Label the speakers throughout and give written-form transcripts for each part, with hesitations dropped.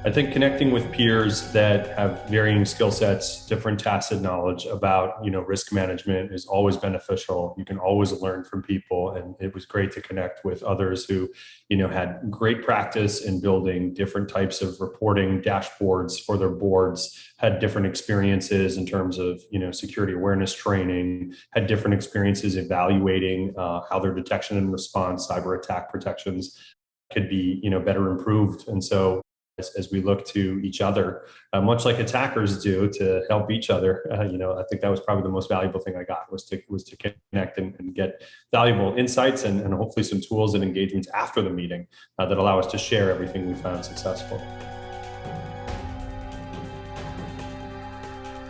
Speaker 1: I think connecting with peers that have varying skill sets, different tacit knowledge about, risk management is always beneficial. You can always learn from people. And it was great to connect with others who, had great practice in building different types of reporting dashboards for their boards, had different experiences in terms of, security awareness training, had different experiences evaluating how their detection and response, cyber attack protections could be, better improved. And so as we look to each other, much like attackers do, to help each other. I think that was probably the most valuable thing I got was to connect and get valuable insights and hopefully some tools and engagements after the meeting that allow us to share everything we found successful.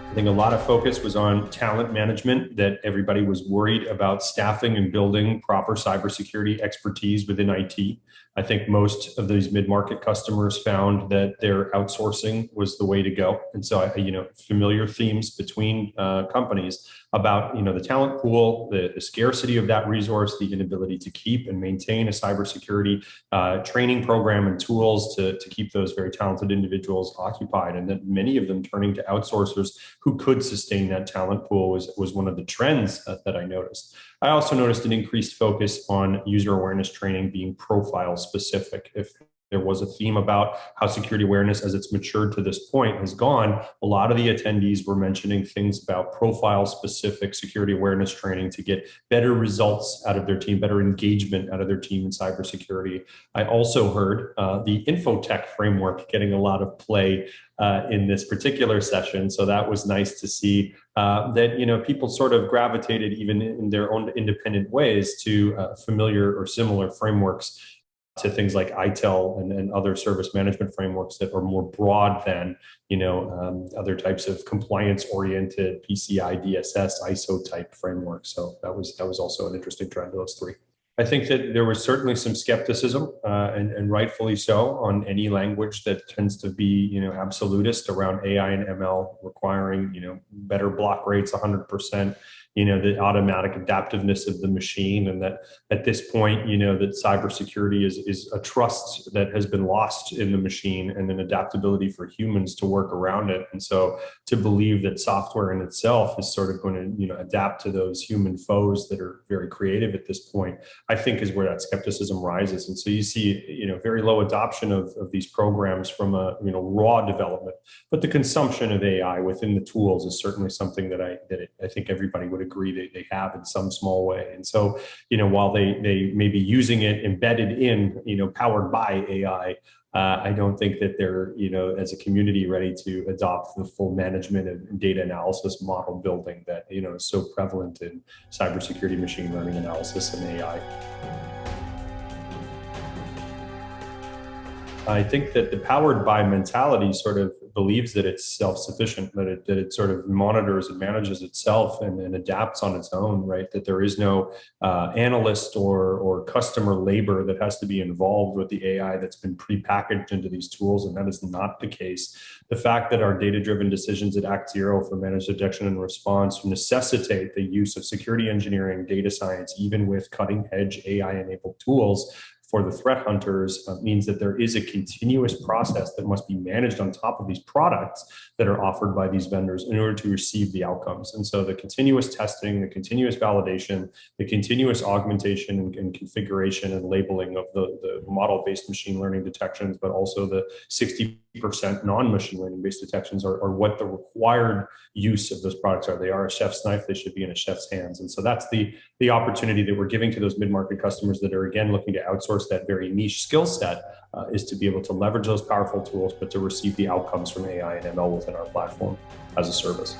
Speaker 1: I think a lot of focus was on talent management, that everybody was worried about staffing and building proper cybersecurity expertise within IT. I think most of these mid-market customers found that their outsourcing was the way to go. And so, familiar themes between companies about, the talent pool, the scarcity of that resource, the inability to keep and maintain a cybersecurity training program and tools to keep those very talented individuals occupied. And that many of them turning to outsourcers who could sustain that talent pool was one of the trends that I noticed. I also noticed an increased focus on user awareness training being profile specific. If there was a theme about how security awareness, as it's matured to this point, has gone, a lot of the attendees were mentioning things about profile specific security awareness training to get better results out of their team, better engagement out of their team in cybersecurity. I also heard the infotech framework getting a lot of play in this particular session. So that was nice to see that, people sort of gravitated even in their own independent ways to familiar or similar frameworks, to things like ITEL and other service management frameworks that are more broad than, other types of compliance-oriented PCI, DSS, ISO type frameworks. So that was also an interesting trend, those three. I think that there was certainly some skepticism, and rightfully so, on any language that tends to be, absolutist around AI and ML requiring, better block rates, 100%, the automatic adaptiveness of the machine, and that at this point, that cybersecurity is a trust that has been lost in the machine and an adaptability for humans to work around it. And so to believe that software in itself is sort of going to, adapt to those human foes that are very creative at this point, I think is where that skepticism rises. And so you see, very low adoption of these programs from a, raw development, but the consumption of AI within the tools is certainly something that I think everybody would agree that they have in some small way. And so, while they may be using it embedded in, powered by AI, I don't think that they're, as a community, ready to adopt the full management and data analysis model building that, is so prevalent in cybersecurity, machine learning analysis, and AI. I think that the powered by mentality sort of believes that it's self-sufficient, that it sort of monitors and manages itself and adapts on its own, right? That there is no analyst or customer labor that has to be involved with the AI that's been prepackaged into these tools, and that is not the case. The fact that our data-driven decisions at ActZero for managed detection and response necessitate the use of security engineering, data science, even with cutting-edge AI-enabled tools, for the threat hunters means that there is a continuous process that must be managed on top of these products that are offered by these vendors in order to receive the outcomes. And so the continuous testing, the continuous validation, the continuous augmentation and configuration and labeling of the model-based machine learning detections, but also the 60% non-machine learning based detections are what the required use of those products are. They are a chef's knife, they should be in a chef's hands. And so that's the opportunity that we're giving to those mid-market customers that are, again, looking to outsource that very niche skill set, is to be able to leverage those powerful tools, but to receive the outcomes from AI and ML within our platform as a service.